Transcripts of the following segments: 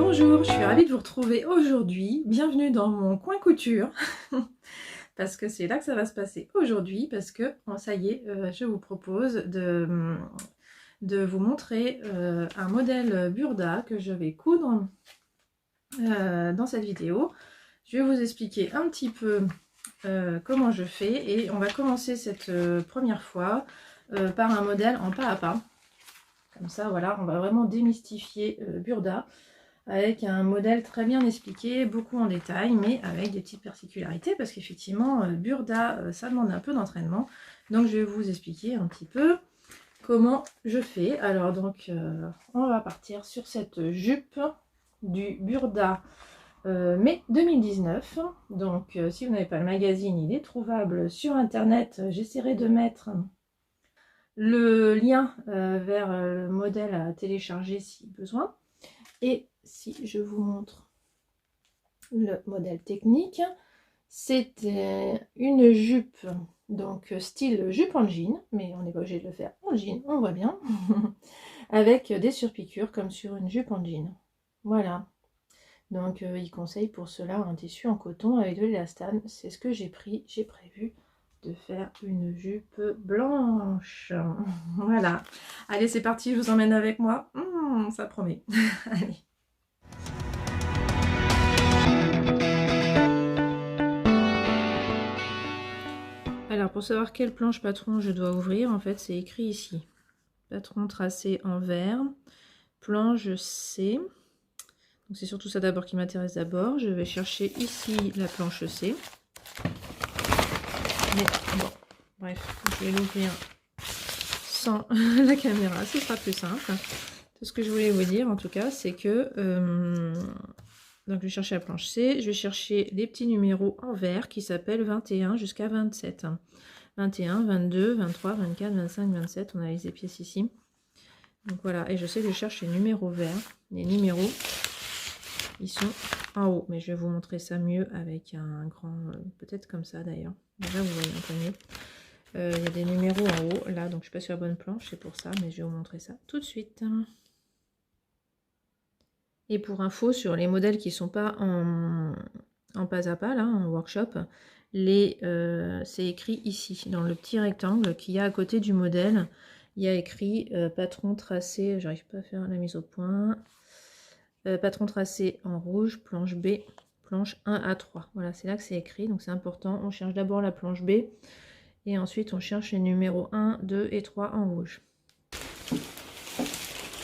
Bonjour, je suis ravie de vous retrouver aujourd'hui. Bienvenue dans mon coin couture, parce que c'est là que ça va se passer aujourd'hui, parce que ça y est, je vous propose de vous montrer un modèle Burda que je vais coudre dans cette vidéo. Je vais vous expliquer un petit peu comment je fais et on va commencer cette première fois par un modèle en pas à pas. Comme ça, voilà, on va vraiment démystifier Burda avec un modèle très bien expliqué, beaucoup en détail, mais avec des petites particularités, parce qu'effectivement, Burda, ça demande un peu d'entraînement. Donc, je vais vous expliquer un petit peu comment je fais. Alors, donc, on va partir sur cette jupe du Burda mai 2019. Donc, si vous n'avez pas le magazine, il est trouvable sur Internet. J'essaierai de mettre le lien vers le modèle à télécharger si besoin. Et si je vous montre le modèle technique, c'est une jupe, donc style jupe en jean, mais on n'est pas obligé de le faire en jean, on voit bien, avec des surpiqûres comme sur une jupe en jean. Voilà. Donc il conseille pour cela un tissu en coton avec de l'élastane. C'est ce que j'ai pris. J'ai prévu de faire une jupe blanche. Voilà. Allez, c'est parti, je vous emmène avec moi. Ça promet. Allez. Alors, pour savoir quelle planche patron je dois ouvrir, en fait, c'est écrit ici. Patron tracé en vert, planche C. Donc, c'est surtout ça d'abord qui m'intéresse d'abord. Je vais chercher ici la planche C. Mais bon, bref, je vais l'ouvrir sans la caméra, ce sera plus simple. Tout ce que je voulais vous dire, en tout cas, c'est que... donc, je vais chercher la planche C. Je vais chercher les petits numéros en vert qui s'appellent 21 jusqu'à 27. 21, 22, 23, 24, 25, 27. On a les pièces ici. Donc voilà, et je sais que je cherche les numéros verts. Les numéros, ils sont en haut. Mais je vais vous montrer ça mieux avec un grand... peut-être comme ça d'ailleurs. Déjà, vous voyez un peu mieux. Il y a des numéros en haut, là. Donc je suis pas sur la bonne planche, c'est pour ça. Mais je vais vous montrer ça tout de suite. Et pour info, sur les modèles qui ne sont pas en pas à pas, là, en workshop, c'est écrit ici, dans le petit rectangle qu'il y a à côté du modèle. Il y a écrit patron tracé, j'arrive pas à faire la mise au point, patron tracé en rouge, planche B, planche 1 à 3. Voilà, c'est là que c'est écrit, donc c'est important. On cherche d'abord la planche B, et ensuite on cherche les numéros 1, 2 et 3 en rouge.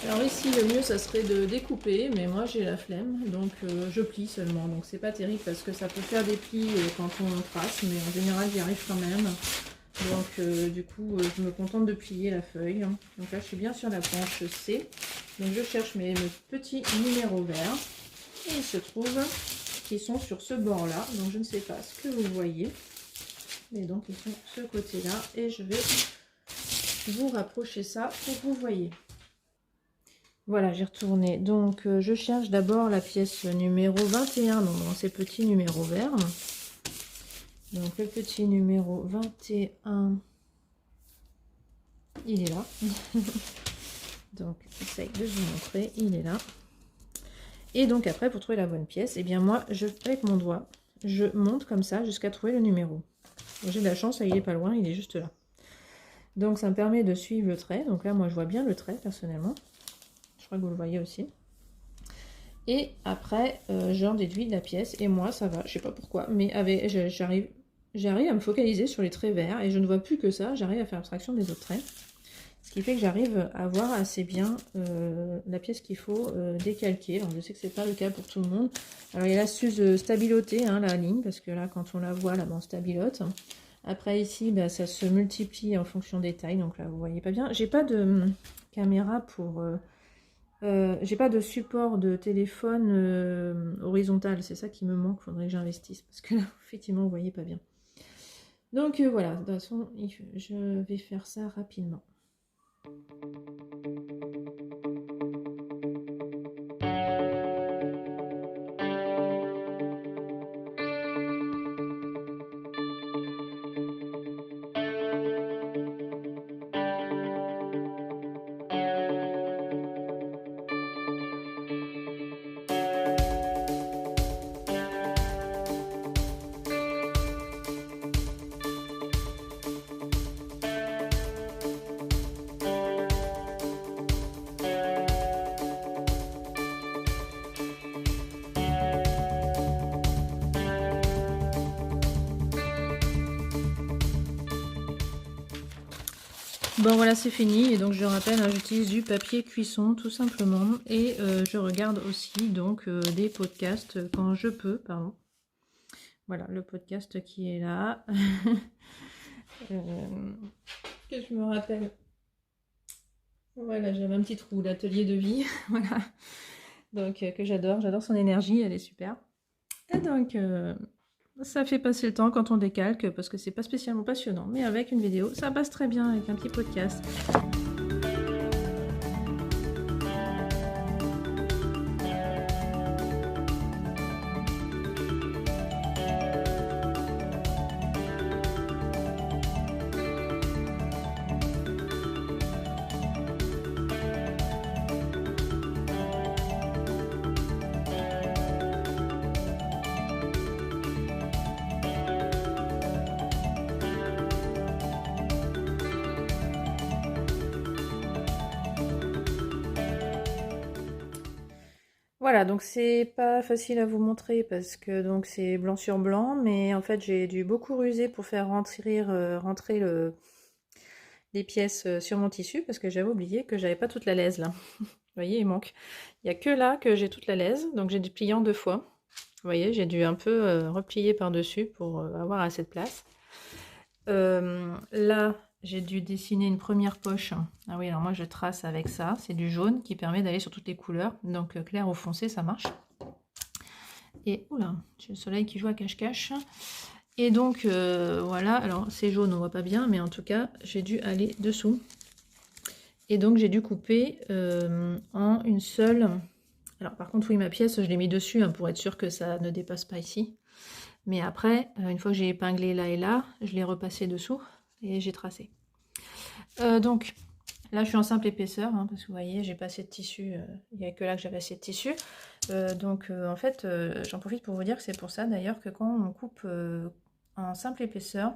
Alors ici, le mieux, ça serait de découper, mais moi j'ai la flemme, donc je plie seulement. Donc c'est pas terrible parce que ça peut faire des plis quand on trace, mais en général j'y arrive quand même. Donc du coup, je me contente de plier la feuille. Donc là, je suis bien sur la planche C. Donc je cherche mes petits numéros verts. Et il se trouve qu'ils sont sur ce bord-là. Donc je ne sais pas ce que vous voyez. Mais donc ils sont de ce côté-là. Et je vais vous rapprocher ça pour que vous voyez. Voilà, j'ai retourné. Donc, je cherche d'abord la pièce numéro 21 dans ces petits numéros verts. Donc, le petit numéro 21, il est là. Donc, j'essaye de vous montrer, il est là. Et donc, après, pour trouver la bonne pièce, eh bien, moi, avec mon doigt, je monte comme ça jusqu'à trouver le numéro. J'ai de la chance, il n'est pas loin, il est juste là. Donc, ça me permet de suivre le trait. Donc là, moi, je vois bien le trait, personnellement. Je crois que vous le voyez aussi. Et après, j'en déduis la pièce. Et moi, ça va. Je sais pas pourquoi. Mais j'arrive à me focaliser sur les traits verts. Et je ne vois plus que ça. J'arrive à faire abstraction des autres traits. Ce qui fait que j'arrive à voir assez bien la pièce qu'il faut décalquer. Alors, je sais que c'est pas le cas pour tout le monde. Alors, il y a l'astuce de stabiloter la ligne. Parce que là, quand on la voit, là, on stabilote. Après, ici, bah, ça se multiplie en fonction des tailles. Donc là, vous voyez pas bien. J'ai pas de caméra pour... j'ai pas de support de téléphone horizontal, c'est ça qui me manque, faudrait que j'investisse, parce que là, effectivement, vous voyez pas bien. Donc voilà, de toute façon, je vais faire ça rapidement. Bon voilà, c'est fini. Et donc je rappelle, hein, j'utilise du papier cuisson tout simplement. Et je regarde aussi donc des podcasts quand je peux, pardon. Voilà, le podcast qui est là. Que je me rappelle. Voilà, j'avais un petit trou, l'atelier de vie. Voilà. Donc que j'adore son énergie, elle est super. Et donc ça fait passer le temps quand on décalque parce que c'est pas spécialement passionnant, mais avec une vidéo, ça passe très bien avec un petit podcast. Voilà, donc c'est pas facile à vous montrer parce que donc c'est blanc sur blanc, mais en fait j'ai dû beaucoup ruser pour faire rentrer les pièces sur mon tissu parce que j'avais oublié que j'avais pas toute la laise là. Vous voyez, il manque. Il y a que là que j'ai toute la laise, donc j'ai dû plier en 2 fois. Vous voyez, j'ai dû un peu replier par-dessus pour avoir assez de place. Là, j'ai dû dessiner une première poche. Ah oui, alors moi je trace avec ça. C'est du jaune qui permet d'aller sur toutes les couleurs. Donc clair ou foncé, ça marche. Et oula, j'ai le soleil qui joue à cache-cache. Et donc voilà, alors c'est jaune, on voit pas bien, mais en tout cas, j'ai dû aller dessous. Et donc j'ai dû couper en une seule. Alors par contre, oui, ma pièce, je l'ai mis dessus hein, pour être sûr que ça ne dépasse pas ici. Mais après, une fois que j'ai épinglé là et là, je l'ai repassé dessous et j'ai tracé. Donc là, je suis en simple épaisseur, hein, parce que vous voyez, j'ai pas assez de tissu. Il n'y a que là que j'avais assez de tissu. Donc en fait, j'en profite pour vous dire que c'est pour ça d'ailleurs que quand on coupe en simple épaisseur,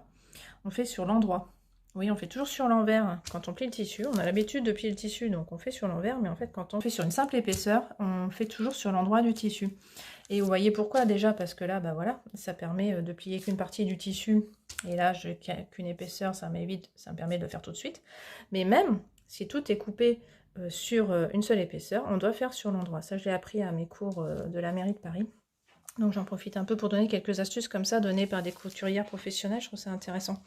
on fait sur l'endroit. Oui, on fait toujours sur l'envers quand on plie le tissu. On a l'habitude de plier le tissu, donc on fait sur l'envers. Mais en fait, quand on fait sur une simple épaisseur, on fait toujours sur l'endroit du tissu. Et vous voyez pourquoi déjà, parce que là, bah voilà, ça permet de plier qu'une partie du tissu. Et là, je qu'une épaisseur, ça m'évite, ça me permet de le faire tout de suite. Mais même si tout est coupé sur une seule épaisseur, on doit faire sur l'endroit. Ça, je l'ai appris à mes cours de la mairie de Paris. Donc j'en profite un peu pour donner quelques astuces comme ça, données par des couturières professionnelles. Je trouve ça intéressant.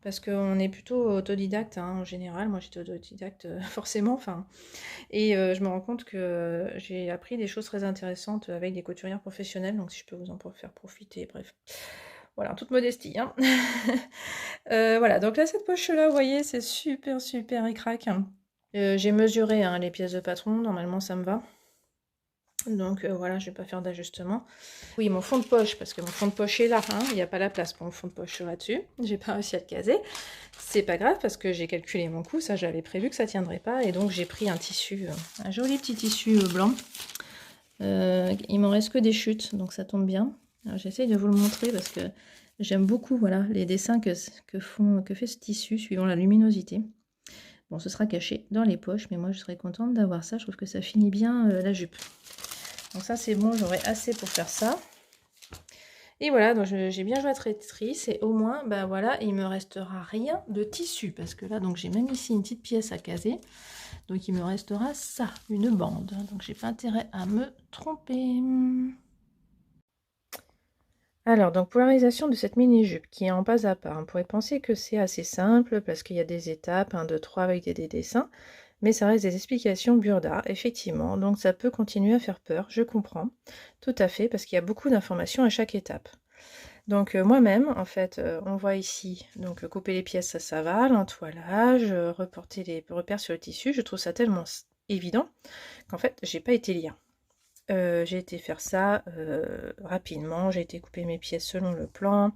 Parce qu'on est plutôt autodidacte hein, en général. Moi j'étais autodidacte forcément. Enfin, et je me rends compte que j'ai appris des choses très intéressantes avec des couturières professionnelles. Donc si je peux vous en faire profiter, bref. Voilà, en toute modestie. Hein. Voilà, donc là cette poche là, vous voyez, c'est super écrac. J'ai mesuré hein, les pièces de patron, normalement ça me va. Donc voilà, je vais pas faire d'ajustement. Oui, mon fond de poche, parce que mon fond de poche est là, hein, il n'y a pas la place pour mon fond de poche là-dessus. J'ai pas réussi à le caser. C'est pas grave parce que j'ai calculé mon coût, ça j'avais prévu que ça tiendrait pas. Et donc j'ai pris un tissu, un joli petit tissu blanc. Il m'en reste que des chutes, donc ça tombe bien. J'essaye de vous le montrer parce que j'aime beaucoup voilà, les dessins que fait ce tissu suivant la luminosité. Bon, ce sera caché dans les poches, mais moi je serais contente d'avoir ça. Je trouve que ça finit bien la jupe. Donc ça c'est bon, j'aurai assez pour faire ça. Et voilà, donc j'ai bien joué à Tetris et au moins, ben voilà, il me restera rien de tissu. Parce que là, donc j'ai même ici une petite pièce à caser. Donc il me restera ça, une bande. Donc j'ai pas intérêt à me tromper. Alors, donc pour la réalisation de cette mini-jupe qui est en pas à pas, on pourrait penser que c'est assez simple parce qu'il y a des étapes, 1, 2, 3 avec des dessins. Mais ça reste des explications burda, effectivement, donc ça peut continuer à faire peur, je comprends, tout à fait, parce qu'il y a beaucoup d'informations à chaque étape. Donc moi-même, en fait, on voit ici, donc couper les pièces, ça va, l'entoilage, reporter les repères sur le tissu, je trouve ça tellement évident qu'en fait, j'ai pas été lire. J'ai été faire ça rapidement, j'ai été couper mes pièces selon le plan,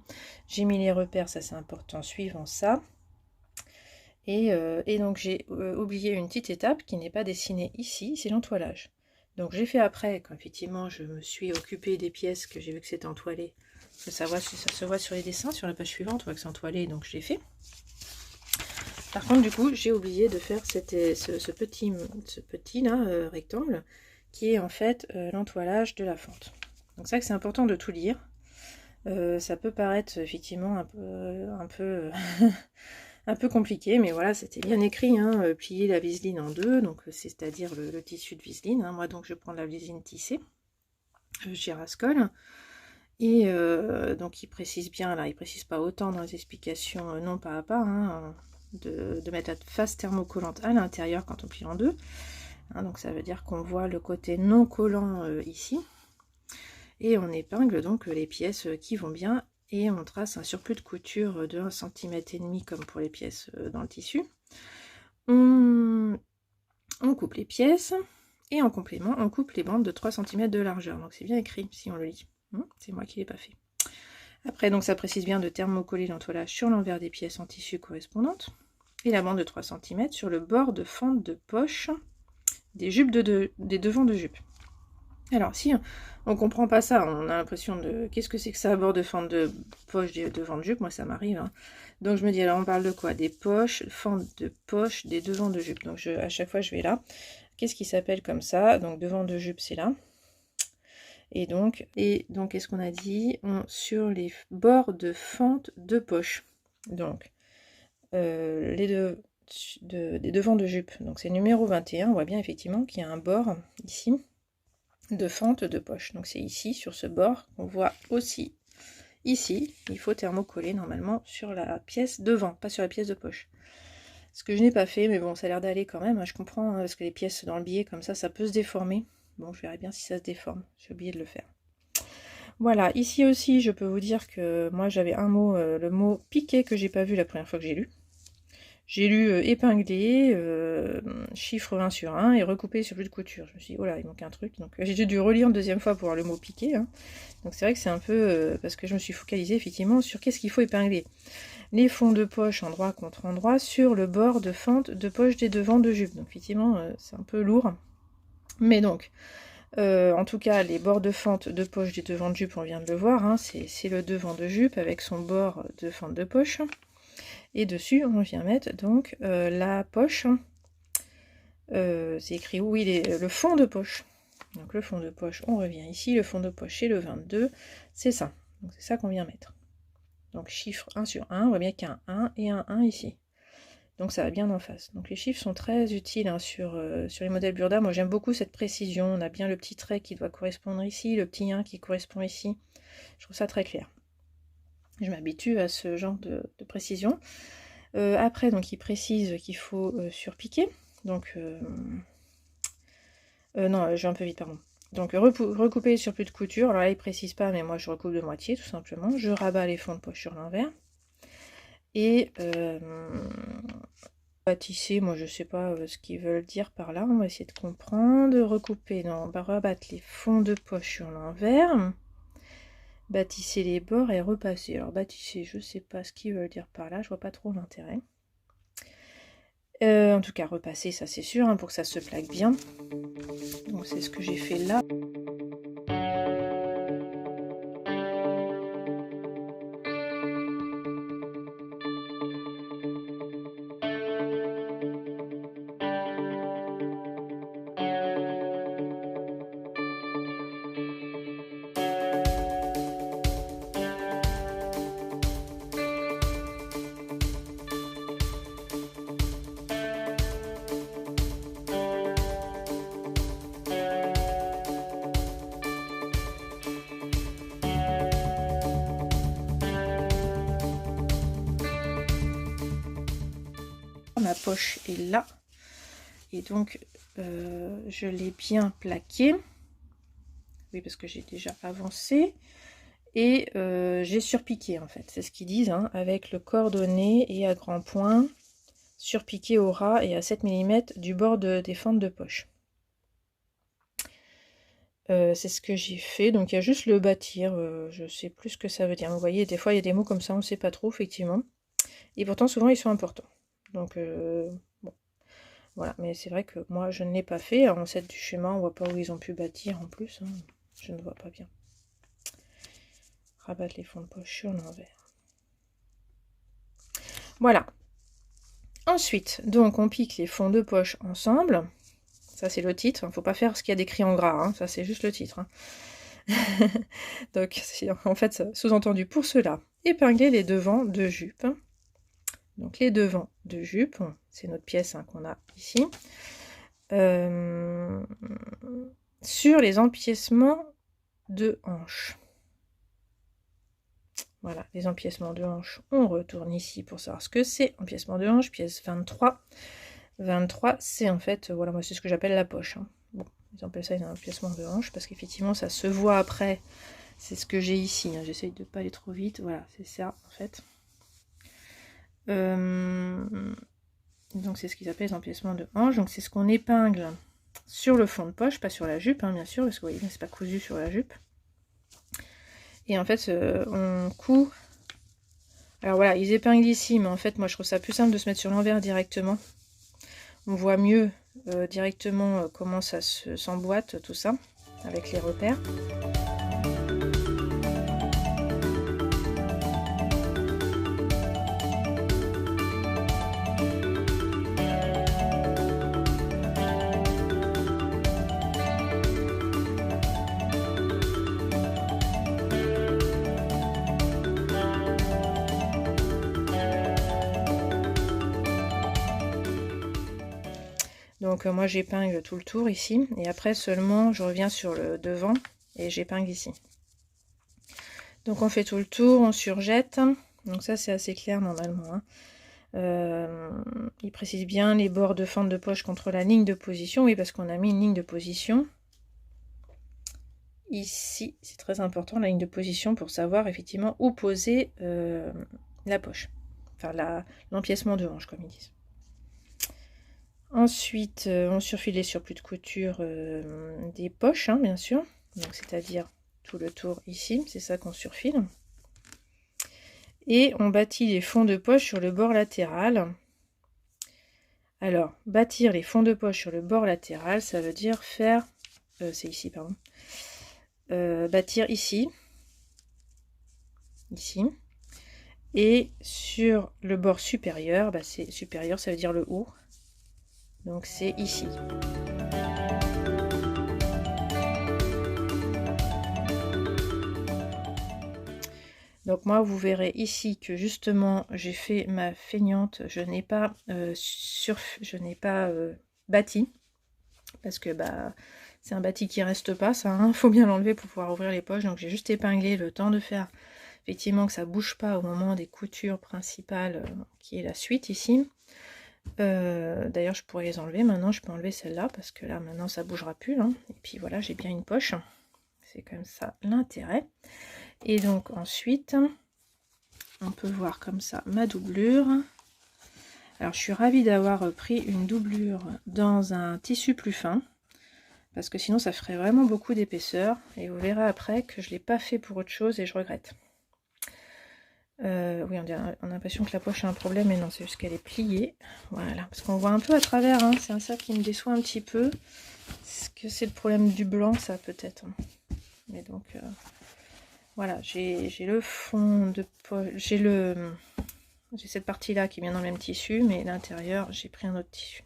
j'ai mis les repères, ça c'est important, suivant ça. Et donc j'ai oublié une petite étape qui n'est pas dessinée ici, c'est l'entoilage. Donc j'ai fait après, quand effectivement je me suis occupée des pièces que j'ai vu que c'était entoilé, que ça se voit sur les dessins, sur la page suivante, on voit que c'est entoilé, donc je l'ai fait. Par contre du coup j'ai oublié de faire ce petit là, rectangle, qui est en fait l'entoilage de la fente. Donc c'est vrai que c'est important de tout lire. Ça peut paraître effectivement un peu un peu compliqué, mais voilà, c'était bien écrit, hein, plier la viseline en deux, donc c'est-à-dire le tissu de viseline, hein. Moi donc je prends de la viseline tissée, Girascol, et donc il précise bien, là il précise pas autant dans les explications, non pas à pas, hein, de mettre la face thermocollante à l'intérieur quand on plie en deux, hein, donc ça veut dire qu'on voit le côté non collant ici, et on épingle donc les pièces qui vont bien, et on trace un surplus de couture de 1,5 cm comme pour les pièces dans le tissu. On coupe les pièces, et en complément on coupe les bandes de 3 cm de largeur, donc c'est bien écrit si on le lit, c'est moi qui l'ai pas fait. Après donc ça précise bien de thermocoller l'entoilage sur l'envers des pièces en tissu correspondantes, et la bande de 3 cm sur le bord de fente de poche des jupes des devants de jupe. Alors si on comprend pas ça, on a l'impression de qu'est-ce que c'est que ça, bord de fente de poche des devants de jupe, moi ça m'arrive, hein. Donc je me dis, alors on parle de quoi? Des poches, fente de poche des devants de jupe. Donc à chaque fois je vais là. Qu'est-ce qui s'appelle comme ça? Donc devant de jupe c'est là. Et donc qu'est-ce qu'on a dit? Sur les bords de fente de poche. Donc des devants de jupe. Donc c'est numéro 21. On voit bien effectivement qu'il y a un bord ici de fente de poche. Donc c'est ici sur ce bord qu'on voit aussi ici. Il faut thermocoller normalement sur la pièce devant, pas sur la pièce de poche. Ce que je n'ai pas fait, mais bon, ça a l'air d'aller quand même. Je comprends, parce que les pièces dans le billet comme ça peut se déformer. Bon, je verrai bien si ça se déforme. J'ai oublié de le faire. Voilà, ici aussi, je peux vous dire que moi j'avais un mot, le mot piqué, que j'ai pas vu la première fois que j'ai lu. J'ai lu épinglé, chiffre 1 sur 1 et recoupé sur plus de couture. Je me suis dit, oh là, il manque un truc. Donc j'ai dû relire une deuxième fois pour voir le mot piqué, hein. Donc c'est vrai que c'est un peu, parce que je me suis focalisée effectivement sur qu'est-ce qu'il faut épingler. Les fonds de poche endroit contre endroit sur le bord de fente de poche des devants de jupe. Donc effectivement, c'est un peu lourd. Mais donc, en tout cas, les bords de fente de poche des devants de jupe, on vient de le voir, hein, c'est le devant de jupe avec son bord de fente de poche. Et dessus, on vient mettre donc la poche. C'est écrit où il est, le fond de poche. Donc le fond de poche, on revient ici. Le fond de poche, c'est le 22. C'est ça. Donc c'est ça qu'on vient mettre. Donc chiffre 1 sur 1. On voit bien qu'il y a un 1 et un 1 ici. Donc ça va bien en face. Donc les chiffres sont très utiles, hein, sur les modèles Burda. Moi j'aime beaucoup cette précision. On a bien le petit trait qui doit correspondre ici, le petit 1 qui correspond ici. Je trouve ça très clair. Je m'habitue à ce genre de précision. Après, donc il précise qu'il faut surpiquer. Donc, non, je vais un peu vite, pardon. Donc, recouper sur plus de couture. Alors là, il précise pas, mais moi je recoupe de moitié, tout simplement. Je rabats les fonds de poche sur l'envers. Et tisser, moi je sais pas ce qu'ils veulent dire par là. On va essayer de comprendre. Recouper, non, on va rabattre les fonds de poche sur l'envers. Bâtisser les bords et repasser. Alors bâtisser, je sais pas ce qu'ils veulent dire par là, je vois pas trop l'intérêt. En tout cas repasser, ça c'est sûr, hein, pour que ça se plaque bien. Donc c'est ce que j'ai fait là. Ma poche est là et donc je l'ai bien plaqué, oui, parce que j'ai déjà avancé, et j'ai surpiqué, en fait, c'est ce qu'ils disent, hein, avec le cordonnet et à grands points, surpiqué au ras et à 7 mm du bord des fentes de poche. C'est ce que j'ai fait. Donc il y a juste le bâtir, je sais plus ce que ça veut dire. Vous voyez, des fois il y a des mots comme ça, on ne sait pas trop, effectivement, et pourtant souvent ils sont importants. Donc bon, voilà, mais c'est vrai que moi je ne l'ai pas fait. En 7 du schéma, on voit pas où ils ont pu bâtir en plus, hein. Je ne vois pas bien. Rabattre les fonds de poche sur l'envers. Voilà. Ensuite, donc on pique les fonds de poche ensemble. Ça c'est le titre, il ne faut pas faire ce qu'il y a d'écrit en gras, hein. Ça c'est juste le titre, hein. Donc en fait, sous-entendu pour cela, épingler les devants de jupe donc les devants de jupe, c'est notre pièce hein, qu'on a ici, sur les empiècements de hanches. Voilà, les empiècements de hanches, on retourne ici pour savoir ce que c'est. Empiècement de hanche, pièce 23. 23, c'est en fait, voilà, moi c'est ce que j'appelle la poche. Hein. Bon, ils appellent ça un empiècement de hanche parce qu'effectivement ça se voit après. C'est ce que j'ai ici. Hein. J'essaye de ne pas aller trop vite. Voilà, c'est ça en fait. Donc c'est ce qu'ils appellent les empiècements de hanche. Donc c'est ce qu'on épingle sur le fond de poche, pas sur la jupe, hein, bien sûr, parce que vous voyez, c'est pas cousu sur la jupe. Et en fait, on coud. Alors voilà, ils épinglent ici, mais en fait, moi je trouve ça plus simple de se mettre sur l'envers directement. On voit mieux directement comment ça s'emboîte, tout ça, avec les repères. Donc moi j'épingle tout le tour ici, et après seulement je reviens sur le devant et j'épingle ici. Donc on fait tout le tour, on surjette, donc ça c'est assez clair normalement. Hein. Il précise bien les bords de fente de poche contre la ligne de position, oui parce qu'on a mis une ligne de position. Ici, c'est très important la ligne de position pour savoir effectivement où poser la poche, enfin l'empiècement de hanche comme ils disent. Ensuite, on surfile les surplus de couture des poches, hein, bien sûr. Donc, c'est-à-dire tout le tour ici, c'est ça qu'on surfile. Et on bâtit les fonds de poche sur le bord latéral. Alors, bâtir les fonds de poche sur le bord latéral, ça veut dire faire... c'est ici, pardon. Bâtir ici. Ici. Et sur le bord supérieur, bah, c'est supérieur, ça veut dire le haut. Donc c'est ici. Donc moi vous verrez ici que justement j'ai fait ma feignante, je n'ai pas bâti parce que bah c'est un bâti qui reste pas ça, hein, faut bien l'enlever pour pouvoir ouvrir les poches. Donc j'ai juste épinglé le temps de faire effectivement que ça bouge pas au moment des coutures principales qui est la suite ici. D'ailleurs je pourrais les enlever maintenant, je peux enlever celle-là parce que là maintenant ça bougera plus hein. Et puis voilà, j'ai bien une poche, c'est comme ça l'intérêt. Et donc ensuite on peut voir comme ça ma doublure. Alors je suis ravie d'avoir pris une doublure dans un tissu plus fin parce que sinon ça ferait vraiment beaucoup d'épaisseur et vous verrez après que je l'ai pas fait pour autre chose et je regrette. Oui, on a l'impression que la poche a un problème, mais non, c'est juste qu'elle est pliée. Voilà, parce qu'on voit un peu à travers, hein. C'est ça qui me déçoit un petit peu. Est-ce que c'est le problème du blanc, ça peut-être. Mais donc, voilà, j'ai le fond de poche, j'ai cette partie-là qui vient dans le même tissu, mais l'intérieur, j'ai pris un autre tissu.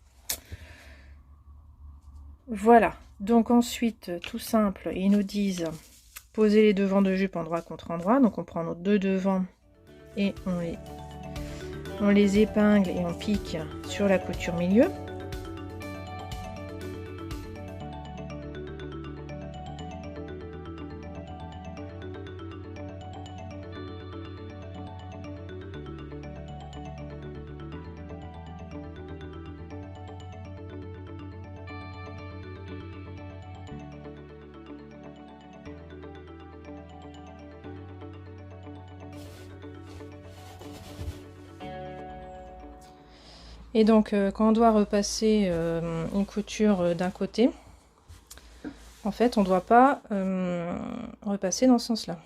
Voilà, donc ensuite, tout simple, ils nous disent poser les devants de jupe endroit contre endroit. Donc on prend nos deux devants et on les épingle et on pique sur la couture milieu. Et donc quand on doit repasser une couture d'un côté, en fait on ne doit pas repasser dans ce sens-là.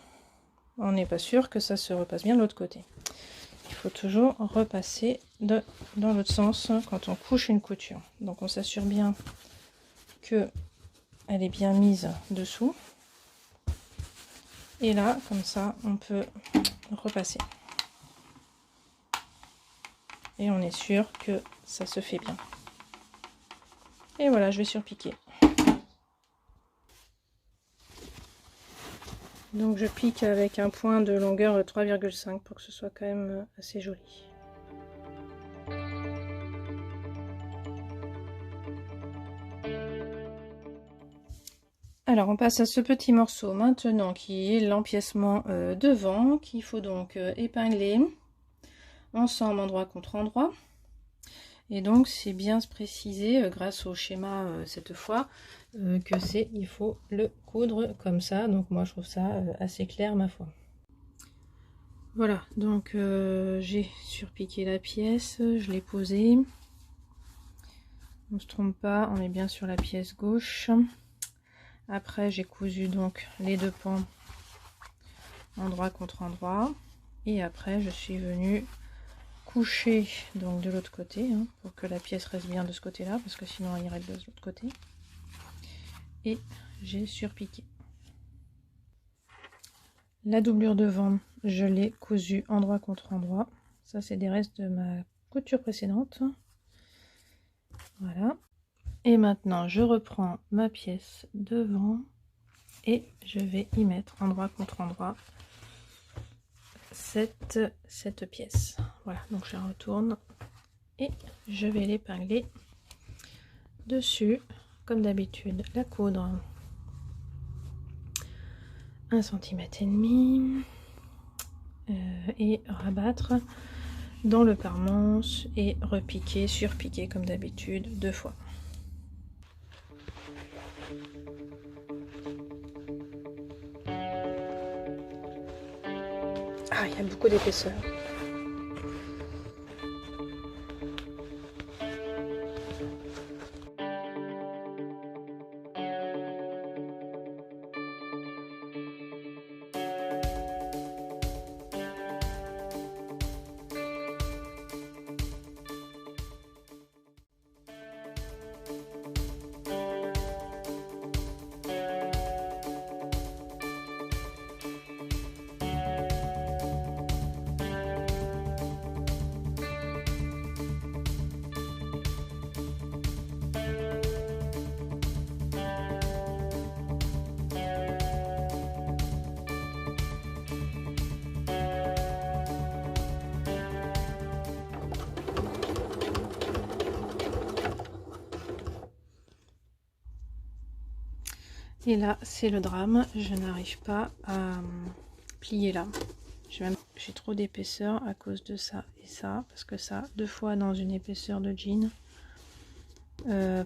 On n'est pas sûr que ça se repasse bien de l'autre côté. Il faut toujours repasser dans l'autre sens quand on couche une couture. Donc on s'assure bien que elle est bien mise dessous. Et là, comme ça, on peut repasser. Et on est sûr que ça se fait bien. Et voilà, je vais surpiquer. Donc je pique avec un point de longueur 3,5 pour que ce soit quand même assez joli. Alors on passe à ce petit morceau maintenant qui est l'empiècement devant, qu'il faut donc épingler ensemble endroit contre endroit. Et donc c'est bien se préciser grâce au schéma cette fois que c'est, il faut le coudre comme ça. Donc moi je trouve ça assez clair ma foi. Voilà, donc j'ai surpiqué la pièce, je l'ai posée. On se trompe pas, on est bien sur la pièce gauche. Après j'ai cousu donc les deux pans endroit contre endroit. Et après je suis venue coucher donc de l'autre côté hein, pour que la pièce reste bien de ce côté là parce que sinon elle irait de l'autre côté, et j'ai surpiqué la doublure devant, je l'ai cousue endroit contre endroit. Ça c'est des restes de ma couture précédente. Voilà, et maintenant je reprends ma pièce devant et je vais y mettre endroit contre endroit cette pièce. Voilà, donc je la retourne et je vais l'épingler dessus comme d'habitude, la coudre 1,5 cm et rabattre dans le pare-manche et repiquer, surpiquer comme d'habitude 2 fois. Ah, il y a beaucoup d'épaisseur. Et là, c'est le drame, je n'arrive pas à plier là. J'ai trop d'épaisseur à cause de ça et ça, parce que ça, 2 fois dans une épaisseur de jean.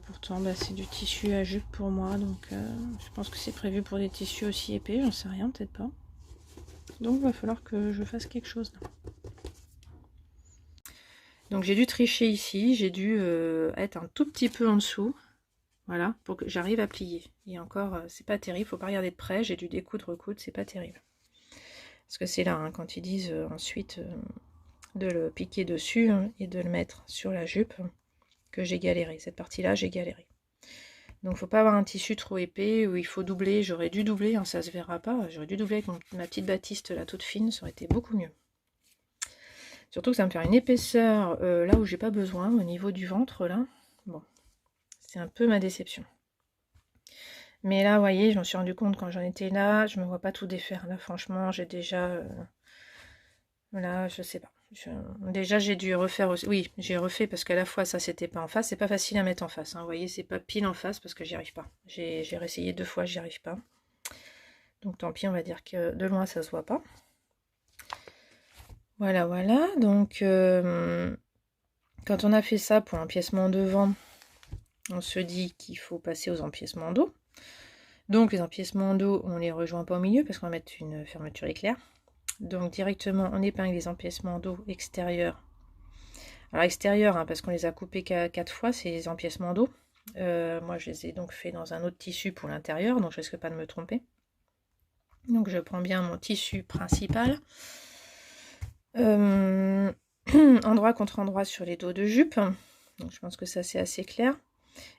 Pourtant, bah, c'est du tissu à jupe pour moi, donc je pense que c'est prévu pour des tissus aussi épais, j'en sais rien, peut-être pas. Donc, il va falloir que je fasse quelque chose là. Donc, j'ai dû tricher ici, j'ai dû être un tout petit peu en dessous. Voilà, pour que j'arrive à plier. Et encore, c'est pas terrible, faut pas regarder de près, j'ai dû découdre, recoudre, c'est pas terrible. Parce que c'est là, hein, quand ils disent ensuite de le piquer dessus hein, et de le mettre sur la jupe, que j'ai galéré. Cette partie-là, j'ai galéré. Donc faut pas avoir un tissu trop épais où il faut doubler. J'aurais dû doubler, hein, ça se verra pas. J'aurais dû doubler avec ma petite batiste là toute fine, ça aurait été beaucoup mieux. Surtout que ça me fait une épaisseur là où j'ai pas besoin, au niveau du ventre là. Bon. C'est un peu ma déception. Mais là, vous voyez, je me suis rendu compte quand j'en étais là, je me vois pas tout défaire. Là, franchement, j'ai déjà... Là, je sais pas. Déjà, j'ai dû refaire aussi... Oui, j'ai refait parce qu'à la fois, ça, c'était pas en face. C'est pas facile à mettre en face. Hein. Vous voyez, c'est pas pile en face parce que j'y arrive pas. J'ai réessayé 2 fois, j'y arrive pas. Donc, tant pis, on va dire que de loin, ça se voit pas. Voilà, voilà. Donc, quand on a fait ça pour l'empiècement devant... On se dit qu'il faut passer aux empiècements dos. Donc les empiècements dos, on les rejoint pas au milieu parce qu'on va mettre une fermeture éclair. Donc directement, on épingle les empiècements dos extérieurs. Alors extérieurs, hein, parce qu'on les a coupés 4 fois, c'est les empiècements dos. Moi, je les ai donc fait dans un autre tissu pour l'intérieur, donc je risque pas de me tromper. Donc je prends bien mon tissu principal. Endroit contre endroit sur les dos de jupe. Donc je pense que ça c'est assez clair.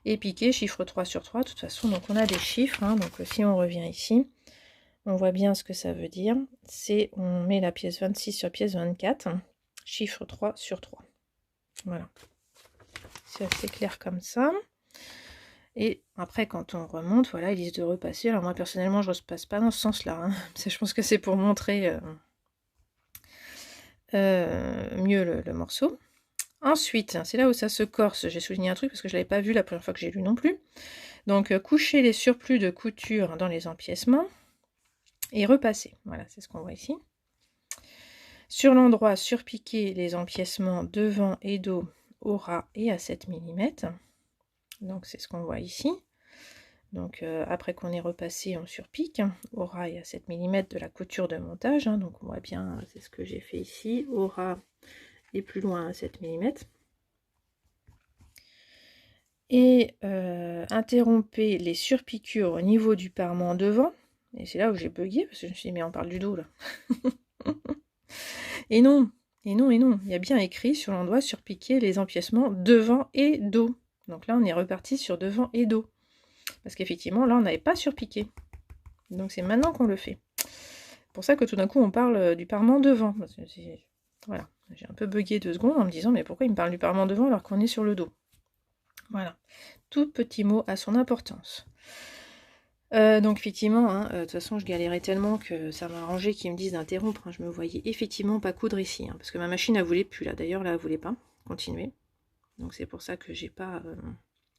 Et piqué, chiffre 3 sur 3, de toute façon, donc on a des chiffres, hein, donc si on revient ici, on voit bien ce que ça veut dire, c'est on met la pièce 26 sur pièce 24, chiffre 3 sur 3, voilà, c'est assez clair comme ça, et après quand on remonte, voilà, ils disent de repasser, alors moi personnellement je ne repasse pas dans ce sens-là, hein. Je pense que c'est pour montrer mieux le morceau. Ensuite, c'est là où ça se corse. J'ai souligné un truc parce que je ne l'avais pas vu la première fois que j'ai lu non plus. Donc, coucher les surplus de couture dans les empiècements et repasser. Voilà, c'est ce qu'on voit ici. Sur l'endroit, surpiquer les empiècements devant et dos au ras et à 7 mm. Donc, c'est ce qu'on voit ici. Donc, après qu'on ait repassé, on surpique au ras et à 7 mm de la couture de montage. Hein. Donc, on voit bien, c'est ce que j'ai fait ici, au ras et plus loin à 7 mm. Et interrompez les surpiqûres au niveau du parement devant. Et c'est là où j'ai bugué, parce que je me suis dit, mais on parle du dos là. Et non, il y a bien écrit sur l'endroit surpiquer les empiècements devant et dos. Donc là, on est reparti sur devant et dos. Parce qu'effectivement, là, on n'avait pas surpiqué. Donc c'est maintenant qu'on le fait. C'est pour ça que tout d'un coup, on parle du parement devant. Voilà, j'ai un peu bugué 2 secondes en me disant, mais pourquoi il me parle du parement devant alors qu'on est sur le dos? Voilà, tout petit mot a son importance. Donc effectivement, hein, de toute façon je galérais tellement que ça m'a arrangé qu'ils me disent d'interrompre. Hein. Je me voyais effectivement pas coudre ici, hein, parce que ma machine elle voulait plus là. D'ailleurs là elle voulait pas continuer. Donc c'est pour ça que j'ai pas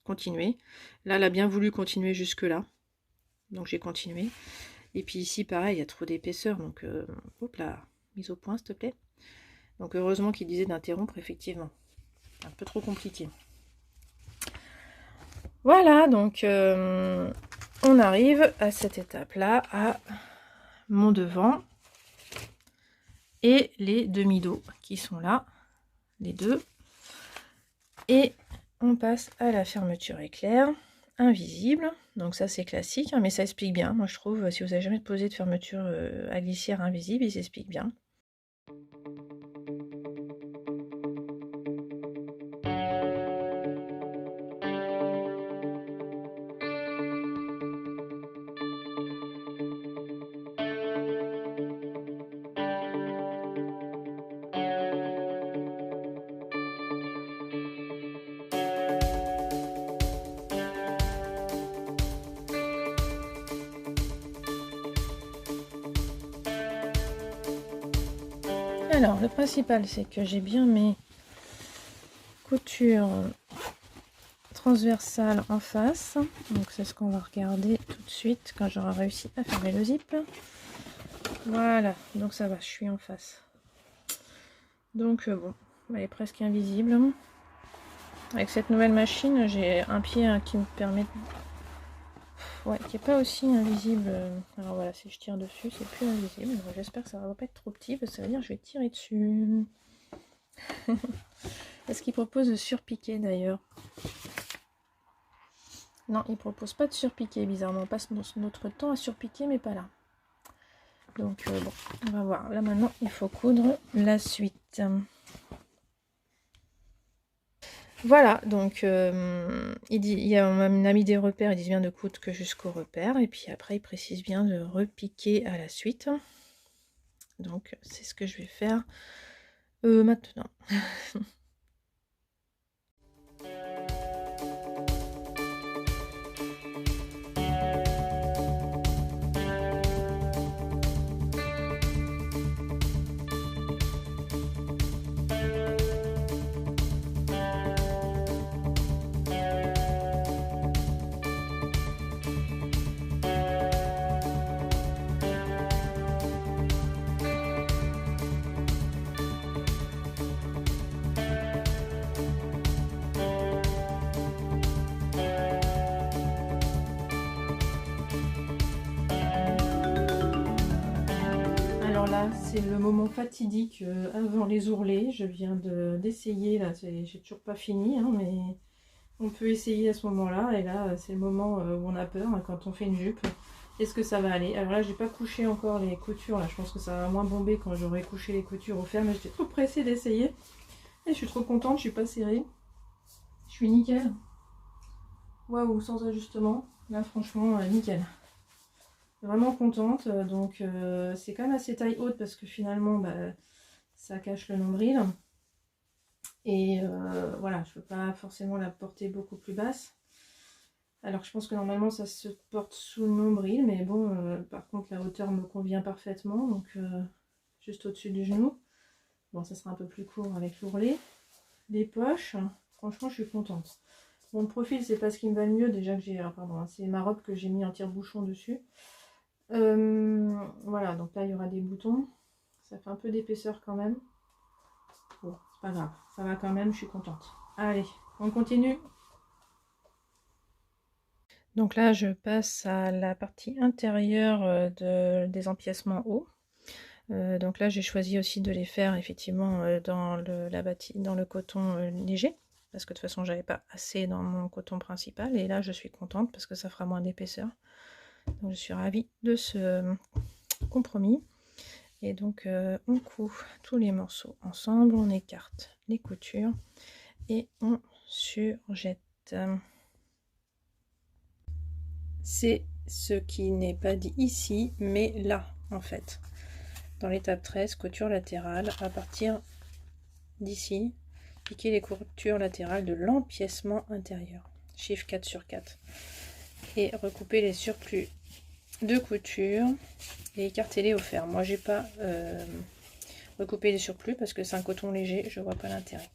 continué. Là elle a bien voulu continuer jusque là. Donc j'ai continué. Et puis ici pareil, il y a trop d'épaisseur. Donc hop là, mise au point s'il te plaît. Donc heureusement qu'il disait d'interrompre effectivement. Un peu trop compliqué. Voilà, donc on arrive à cette étape-là, à mon devant et les demi-dos qui sont là, les deux. Et on passe à la fermeture éclair, invisible. Donc ça c'est classique, hein, mais ça explique bien, moi je trouve, si vous n'avez jamais posé de fermeture à glissière invisible, il s'explique bien. Alors, le principal, c'est que j'ai bien mes coutures transversales en face. Donc, c'est ce qu'on va regarder tout de suite quand j'aurai réussi à fermer le zip. Voilà, donc ça va, je suis en face. Donc, bon, elle est presque invisible. Avec cette nouvelle machine, j'ai un pied qui me permet... Ouais, qui n'est pas aussi invisible. Alors voilà, si je tire dessus, c'est plus invisible. J'espère que ça va pas être trop petit, parce que ça veut dire que je vais tirer dessus. Est-ce qu'il propose de surpiquer d'ailleurs? Non, il propose pas de surpiquer, bizarrement. On passe notre temps à surpiquer, mais pas là. Donc bon, on va voir. Là maintenant, il faut coudre la suite. Voilà, donc il y a on a mis des repères, il dit bien de coudre que jusqu'au repère, et puis après il précise bien de repiquer à la suite. Donc c'est ce que je vais faire maintenant. Alors là, c'est le moment fatidique avant les ourlets. Je viens d'essayer, là, j'ai toujours pas fini, hein, mais on peut essayer à ce moment-là. Et là, c'est le moment où on a peur, hein, quand on fait une jupe. Est-ce que ça va aller? Alors là, j'ai pas couché encore les coutures. Là, je pense que ça va moins bomber quand j'aurai couché les coutures au fer. Mais j'étais trop pressée d'essayer. Et je suis trop contente, je suis pas serrée. Je suis nickel. Waouh, sans ajustement. Là, franchement, nickel. Vraiment contente, donc c'est quand même assez taille haute parce que finalement bah, ça cache le nombril et voilà, je ne peux pas forcément la porter beaucoup plus basse, alors je pense que normalement ça se porte sous le nombril, mais bon par contre la hauteur me convient parfaitement, donc juste au-dessus du genou. Bon, ça sera un peu plus court avec l'ourlet, les poches, franchement je suis contente. Bon, le profil c'est pas ce qui me va le mieux, déjà que j'ai, pardon, hein, c'est ma robe que j'ai mis en tire-bouchon dessus. Voilà, donc là il y aura des boutons, ça fait un peu d'épaisseur quand même. Bon, c'est pas grave, ça va quand même, je suis contente. Allez, on continue. Donc là je passe à la partie intérieure des empiècements hauts. Donc là j'ai choisi aussi de les faire effectivement dans le coton léger, parce que de toute façon j'avais pas assez dans mon coton principal, et là je suis contente parce que ça fera moins d'épaisseur. Donc je suis ravie de ce compromis. Et donc on coud tous les morceaux ensemble, on écarte les coutures et on surjette. C'est ce qui n'est pas dit ici, mais là en fait. Dans l'étape 13, couture latérale, à partir d'ici, piquer les coutures latérales de l'empiècement intérieur, chiffre 4 sur 4, et recouper les surplus de couture et écarter-les au fer. Moi j'ai pas recoupé les surplus parce que c'est un coton léger, je vois pas l'intérêt.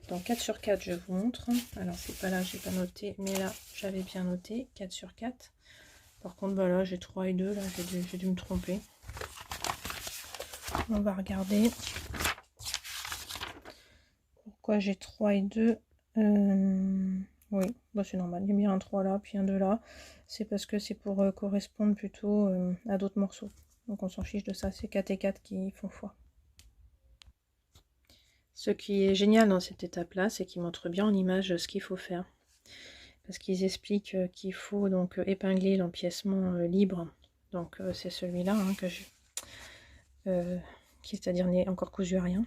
Donc 4 sur 4 je vous montre, alors c'est pas là, j'ai pas noté, mais là j'avais bien noté 4 sur 4. Par contre bah là j'ai 3 et 2, là j'ai dû me tromper. On va regarder pourquoi j'ai 3 et 2. Oui, bah c'est normal, il y a bien un 3 là, puis un 2 là. C'est parce que c'est pour correspondre plutôt à d'autres morceaux. Donc on s'en fiche de ça, c'est 4 et 4 qui font foi. Ce qui est génial dans cette étape-là, c'est qu'ils montrent bien en image ce qu'il faut faire. Parce qu'ils expliquent qu'il faut donc épingler l'empiècement libre. Donc c'est celui-là hein, que j'ai. Qui c'est-à-dire n'est encore cousu à rien.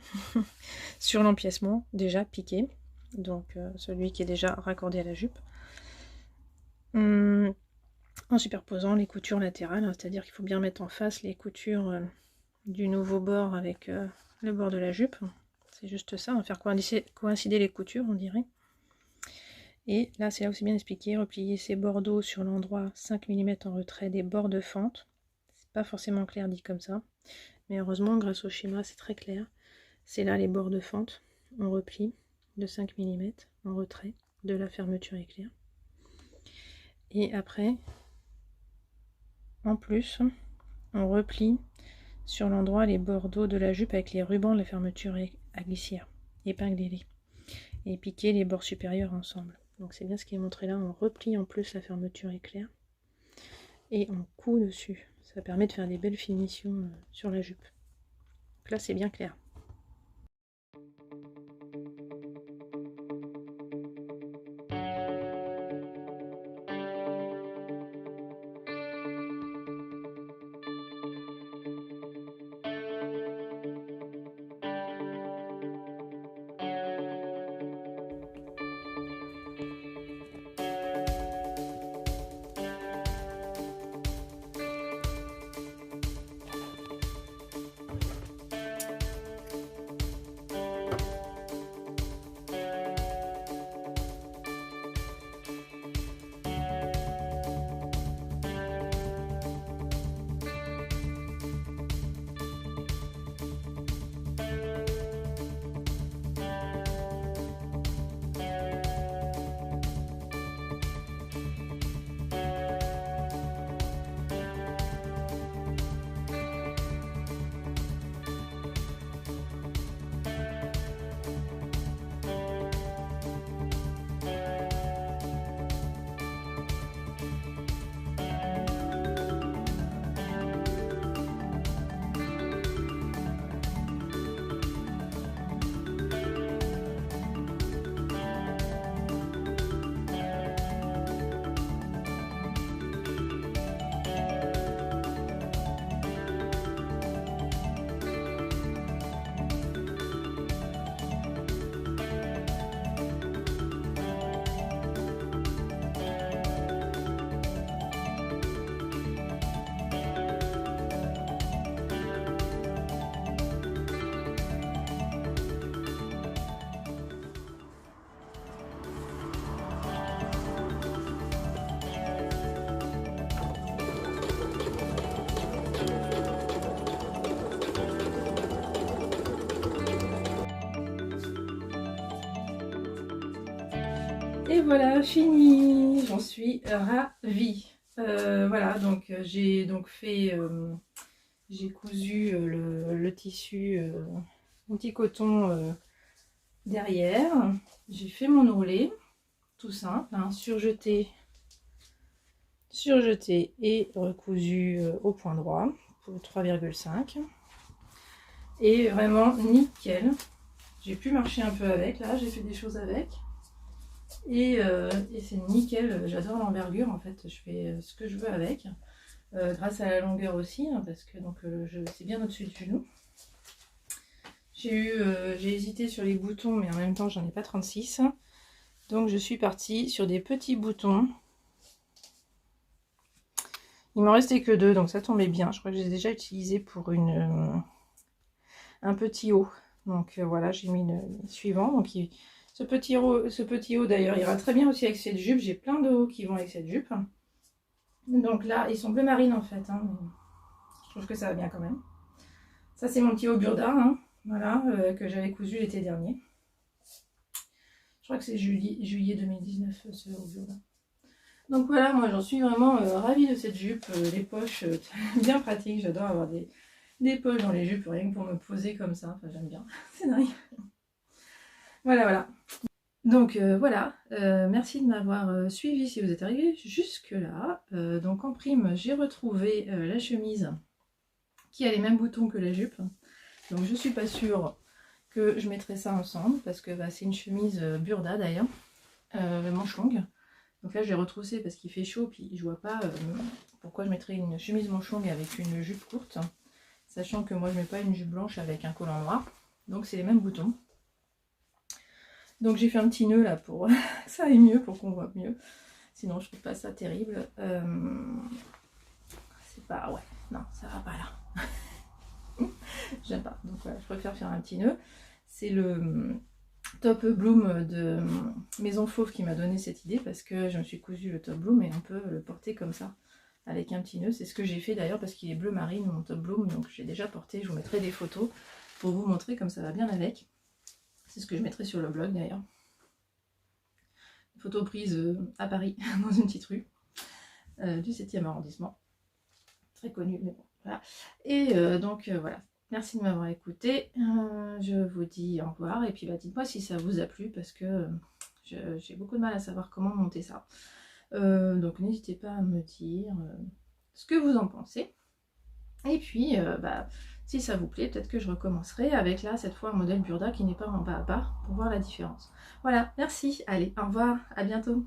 Sur l'empiècement déjà piqué. Donc celui qui est déjà raccordé à la jupe. En superposant les coutures latérales, hein, c'est-à-dire qu'il faut bien mettre en face les coutures du nouveau bord avec le bord de la jupe. C'est juste ça, on va faire coïncider les coutures, on dirait. Et là, c'est là où c'est bien expliqué, replier ces bordeaux sur l'endroit 5 mm en retrait des bords de fente. C'est pas forcément clair dit comme ça, mais heureusement, grâce au schéma, c'est très clair. C'est là les bords de fente. On replie de 5 mm en retrait de la fermeture éclair. Et après, en plus, on replie sur l'endroit les bordeaux de la jupe avec les rubans de la fermeture à glissière. Épinglez-les. Et piquer les bords supérieurs ensemble. Donc c'est bien ce qui est montré là, on replie en plus la fermeture éclair et on coud dessus. Ça permet de faire des belles finitions sur la jupe. Donc là c'est bien clair. voilà, fini. J'en suis ravie. Voilà, donc j'ai donc fait, j'ai cousu le tissu, mon petit coton derrière. J'ai fait mon ourlet, tout simple, hein, surjeté et recousu au point droit pour 3,5. Et vraiment nickel. J'ai pu marcher un peu avec, là, j'ai fait des choses avec. Et c'est nickel, j'adore l'envergure, en fait, je fais ce que je veux avec. Grâce à la longueur aussi, hein, parce que donc c'est bien au-dessus du genou. J'ai hésité sur les boutons, mais en même temps j'en ai pas 36. Donc je suis partie sur des petits boutons. Il m'en restait que 2, donc ça tombait bien. Je crois que j'ai déjà utilisé pour un petit haut. Donc voilà, j'ai mis le suivant. Donc ce petit haut d'ailleurs ira très bien aussi avec cette jupe. J'ai plein de hauts qui vont avec cette jupe. Donc là, ils sont bleu marine en fait. Hein, mais je trouve que ça va bien quand même. Ça c'est mon petit haut Burda, hein, voilà, que j'avais cousu l'été dernier. Je crois que c'est juillet 2019 ce haut Burda. Donc voilà, moi j'en suis vraiment ravie de cette jupe. Les poches, bien pratiques. J'adore avoir des poches dans les jupes, rien que pour me poser comme ça. Enfin, j'aime bien. C'est dingue. Voilà. Donc voilà, merci de m'avoir suivi si vous êtes arrivé jusque là. Donc en prime, j'ai retrouvé la chemise qui a les mêmes boutons que la jupe. Donc je suis pas sûre que je mettrai ça ensemble parce que bah, c'est une chemise Burda d'ailleurs, manche longue. Donc là j'ai retroussé parce qu'il fait chaud, puis je vois pas pourquoi je mettrais une chemise manche longue avec une jupe courte, sachant que moi je mets pas une jupe blanche avec un collant noir. Donc c'est les mêmes boutons. Donc j'ai fait un petit nœud là pour que ça aille mieux, pour qu'on voit mieux. Sinon je trouve pas ça terrible. C'est pas... ouais, non, ça va pas là. J'aime pas. Donc voilà, je préfère faire un petit nœud. C'est le top bloom de Maison Fauve qui m'a donné cette idée, parce que je me suis cousu le top bloom et on peut le porter comme ça, avec un petit nœud. C'est ce que j'ai fait d'ailleurs, parce qu'il est bleu marine mon top bloom, donc j'ai déjà porté. Je vous mettrai des photos pour vous montrer comme ça va bien avec. C'est ce que je mettrai sur le blog d'ailleurs. Photo prise à Paris, dans une petite rue du 7e arrondissement. Très connu, mais bon, voilà. Et donc voilà. Merci de m'avoir écouté. Je vous dis au revoir. Et puis bah, dites-moi si ça vous a plu, parce que j'ai beaucoup de mal à savoir comment monter ça. Donc n'hésitez pas à me dire ce que vous en pensez. Et puis, bah, si ça vous plaît, peut-être que je recommencerai avec là, cette fois, un modèle Burda qui n'est pas en bas à part, pour voir la différence. Voilà, merci. Allez, au revoir, à bientôt.